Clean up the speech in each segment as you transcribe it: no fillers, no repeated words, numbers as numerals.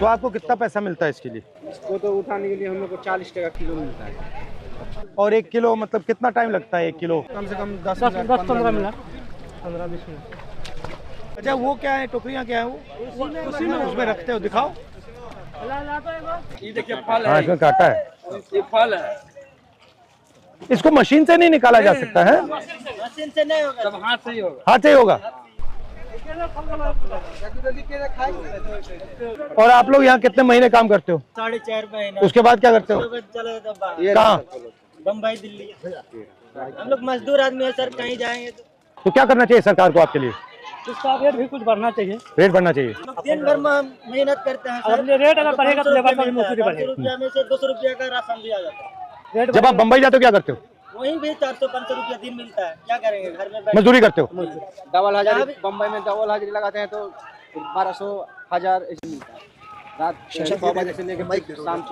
तो आपको कितना पैसा मिलता है इसके लिए? इसको तो उठाने के लिए हम लोग को 40 टका किलो मिलता है। और 1 किलो मतलब कितना टाइम लगता है 1 किलो? कम से कम 10-15 मिनट, 15-20 मिनट। अच्छा वो क्या है, टोकरियाँ क्या है वो? उसमें रखते हो, दिखाओ। ये देखिए फल हाँ, है, इसमें काटा है। ये फल है। इसको मशीन से नहीं निकाला जा सकता है? मशीन से नहीं होगा, सब हाथ से ही होगा। हाथ से ही होगा। और आप लोग यहाँ कितने महीने काम करते हो? 4.5 महीने। उसके बाद क्या करते हो? चले कहाँ? बम्बई, दिल्ली। हम लोग मजदूर आदमी है सर, कहीं जाएंगे तो क्या करना चाहिए सरकार को आपके लिए? इसका रेट भी कुछ बढ़ना चाहिए। रेट बढ़ना चाहिए। दिन भर मेहनत करते हैं सर। रेट अगर बढ़ेगा तो लेबर का भी मजदूरी बढ़ेगा। 500 रुपया में से 200 रुपया का राशन दिया जाता है। जब आप बम्बई जाते हो क्या करते हो? वहीं भी 400-500 रुपया दिन मिलता है। क्या करेंगे, घर में बैठ मजदूरी करते हो? डबल हाजिरी, बम्बई में डबल हाजिरी लगाते हैं तो 1200 1000 ऐसे मिलता है। रात 6 बजे से लेकर शाम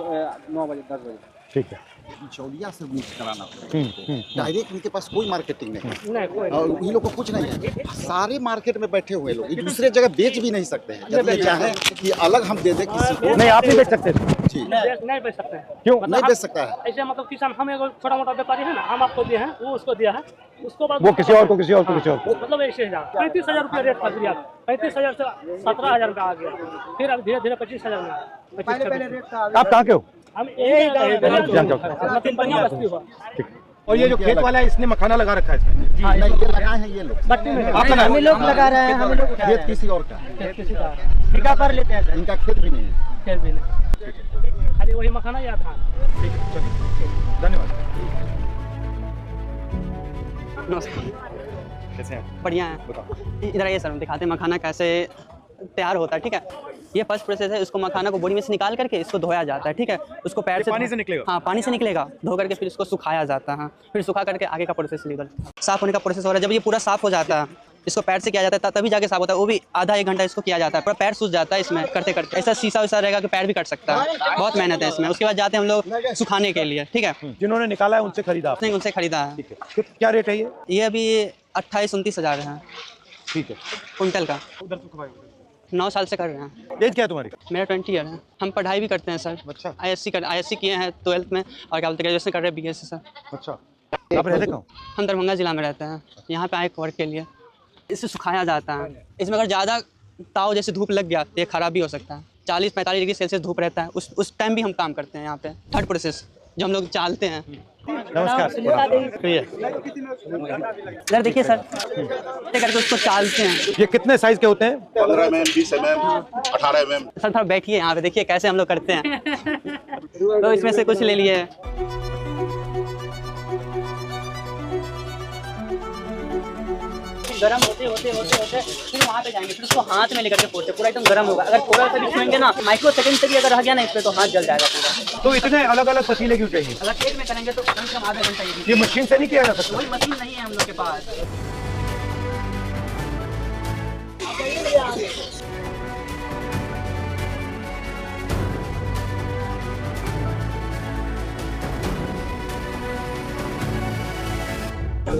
9 बजे 10 बजे। ठीक है। बिचौलिया से मिक्स कराना पड़ेगा। डायरेक्ट उनके पास कोई मार्केटिंग नहीं, और उन लोग को कुछ नहीं है। सारे मार्केट में बैठे हुए लोग दूसरे जगह बेच भी नहीं सकते हैं। यदि ये चाहे कि अलग हम दे दें किसी को, नहीं आप नहीं बेच सकते। नहीं बेच सकते हैं। क्यों नहीं बेच सकता है? ऐसे मतलब किसान, हम एक छोटा मोटा व्यापारी है ना, हम आपको दिए हैं, वो उसको दिया है, उसको बाद वो किसी और को, किसी और को, किसी और को। मतलब ऐसे 35,000 रुपया रेट था दिया, 35,000 से 17,000 का आ गया, फिर अब धीरे धीरे 25,000 में, आप कहाँ के हो? हम और ये जो खेत वाला है इसने मखाना लगा रखा है इसमें? नहीं, ये लगाए हैं ये लोग। आप हम ही लोग लगा रहे हैं। हम लोग खेत किसी और का, ठेका पर लेते हैं सर। इनका खेत भी नहीं है। खेत भी नहीं, खाली वही मखाना या था। धन्यवाद। कैसे हैं? बढ़िया है। इधर आइए सर, हम दिखाते हैं मखाना कैसे तैयार होता है। ठीक है, ये फर्स्ट प्रोसेस है। इसको मखाना को बोरी में से निकाल करके इसको धोया जाता है। ठीक है, उसको पैर से पानी से निकलेगा? हाँ, पानी से निकलेगा। धो करके फिर इसको सुखाया जाता है। फिर सुखा करके आगे का प्रोसेस लीगल साफ होने का प्रोसेस हो रहा है। जब ये पूरा साफ हो जाता है, इसको पैर से किया जाता है तभी जाके साफ होता है। वो भी आधा 1 घंटा इसको किया जाता है। पूरा पैर सूज जाता है इसमें करते करते। ऐसा शीशा वैसा रहेगा कि पैर भी कट सकता है। बहुत मेहनत है इसमें। उसके बाद जाते हैं हम लोग सुखाने के लिए। ठीक है, जिन्होंने निकाला है उनसे खरीदा आपने? उनसे खरीदा है। क्या रेट है ये अभी 28-29 हज़ार है। ठीक है, कुंटल का। 9 साल से कर रहे हैं। एज क्या है तुम्हारी? मेरा 20 ईयर है। हम पढ़ाई भी करते हैं सर। अच्छा। ISC किए हैं 12th में, और क्या बोलते हैं ग्रेजुएशन कर रहे हैं BSc सर। अच्छा, आप रहते कहाँ? हम दरभंगा जिला में रहते हैं। यहाँ पे आए वर्क के लिए। इसे सुखाया जाता है। इसमें अगर ज़्यादा ताव जैसे धूप लग गया तो ये खराब भी हो सकता है। 40-45 डिग्री सेल्सियस धूप रहता है। उस टाइम भी हम काम करते हैं यहाँ पे। थर्ड प्रोसेस जो हम लोग चालते हैं। नमस्कार। इधर देखिए सर, करके उसको चालते हैं। ये कितने साइज के होते हैं? 15 mm, 20 mm, 18 mm। सर थोड़ा बैठिए यहाँ पे, देखिए कैसे हम लोग करते हैं। तो इसमें से कुछ ले लिए। गरम होते फिर वहाँ पे जाएंगे, फिर उसको हाथ में लेकर के फोड़ते, पूरा एकदम गरम होगा। अगर थोड़ा सा भी छुएंगे ना, माइक्रो सेकंड से भी अगर रह गया ना इस पे, तो हाथ जल जाएगा पूरा। तो इतने अलग अलग पतीले क्यों चाहिए? अगर खेत में करेंगे तो कम से कम आधा घंटा। ये मशीन से नहीं किया जा सकता? कोई मशीन नहीं है हम लोग के पास।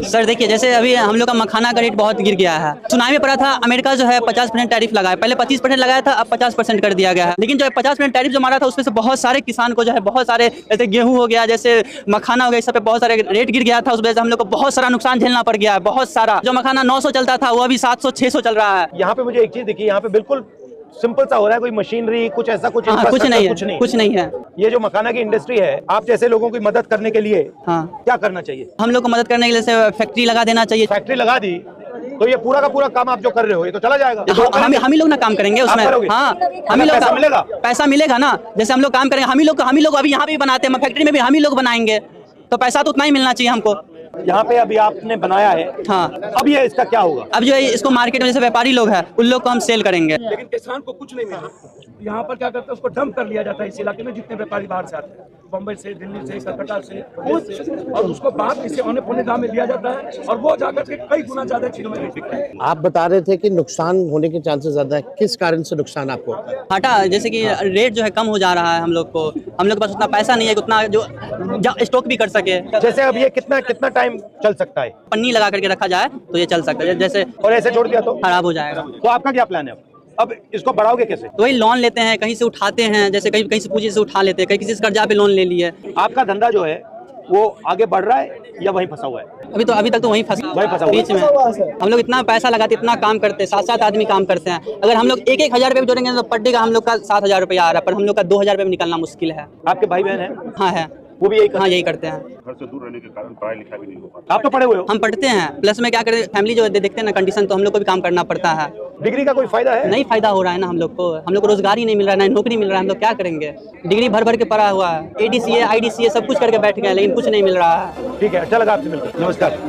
सर देखिए, जैसे अभी हम लोग का मखाना का रेट बहुत गिर गया है। सुनाई में पड़ा था अमेरिका जो है 50% टैरिफ लगाया। पहले 25% लगाया था, अब 50% कर दिया गया है। लेकिन जो है 50% टैरिफ जो मारा था उसमें से बहुत सारे किसान को जो है बहुत सारे, जैसे गेहूं हो गया, जैसे मखाना हो गया, इस सब पे बहुत सारे रेट गिर गया था। उस वजह से हम लोग को बहुत सारा नुकसान झेलना पड़ गया है। बहुत सारा जो मखाना 900 चलता था वो अभी 700-600 चल रहा है। यहाँ पे मुझे एक चीज दिखी, यहाँ पे बिल्कुल सिंपल सा हो रहा है। कोई मशीनरी कुछ ऐसा कुछ कुछ नहीं है। ये जो मखाना की इंडस्ट्री है, आप जैसे लोगों की मदद करने के लिए क्या करना चाहिए? हम लोग को मदद करने के लिए फैक्ट्री लगा देना चाहिए। फैक्ट्री लगा दी तो ये पूरा का पूरा काम आप जो कर रहे हो ये तो चला जाएगा। हम ही लोग ना काम करेंगे उसमें। हाँ, हम ही लोग पैसा मिलेगा ना। जैसे हम लोग काम करेंगे, हम ही लोग अभी यहाँ पे भी बनाते हैं, फैक्ट्री में भी हम ही लोग बनाएंगे, तो पैसा तो उतना ही मिलना चाहिए हमको। यहाँ पे अभी आपने बनाया है। हाँ, अब ये इसका क्या होगा? अब जो है इसको मार्केट में जैसे व्यापारी लोग हैं उन लोग को हम सेल करेंगे। लेकिन किसान को कुछ नहीं मिला। यहाँ पर क्या करते हैं, उसको डंप कर लिया जाता है इस इलाके में। जितने व्यापारी बाहर से आते हैं, बम्बई से, दिल्ली से, कलकत्ता से, और उसको बाहर किसी औने पौने दाम में लिया जाता है और वो जाकर के कई गुना ज्यादा चीजों में बिकता है। आप बता रहे थे कि नुकसान होने के चांसेस ज्यादा है, किस कारण से नुकसान आपको? हटा, जैसे कि रेट जो है कम हो जा रहा है। हम लोग के पास उतना पैसा नहीं है उतना जो स्टॉक भी कर सके। जैसे अब ये कितना टाइम चल सकता है? पन्नी लगा करके रखा जाए तो ये चल सकता है। जैसे और ऐसे छोड़ दिया तो खराब हो जाएगा। तो आपका क्या प्लान है? अब इसको बढ़ाओगे कैसे? तो वही लोन लेते हैं, कहीं से उठाते हैं, जैसे कहीं कहीं से पूंजी से उठा लेते हैं, कहीं किसी से कर्जा पे लोन ले लिए। आपका धंधा जो है वो आगे बढ़ रहा है या वहीं फंसा हुआ है? अभी तक तो वहीं फंसा बीच में। हम लोग इतना पैसा लगाते, इतना काम करते हैं, 7-7 आदमी काम करते हैं। अगर हम लोग 1-1 हज़ार रुपये जोड़ेंगे तो पर डे का हम लोग का 7,000 रुपया आ रहा है, पर हम लोग का 2,000 रुपये में निकलना मुश्किल है। आपके भाई बहन है? हाँ है, वो भी हाँ यही करते हैं। घर से दूर रहने के कारण पढ़ाई लिखाई भी नहीं हो पाता। आप तो पढ़े हुए हो? हम पढ़ते हैं, प्लस में क्या करें, फैमिली जो देखते हैं ना कंडीशन, तो हम लोग को भी काम करना पड़ता है। डिग्री का कोई फायदा है? नहीं फायदा हो रहा है ना हम लोग को रोजगार ही नहीं मिल रहा है, ना नौकरी मिल रहा है। हम लोग क्या करेंगे? डिग्री भर के पढ़ा हुआ है, ADCA IDCA सब कुछ करके बैठ गए, लेकिन कुछ नहीं मिल रहा है। ठीक है, अच्छा लगा आपसे मिलकर। नमस्कार।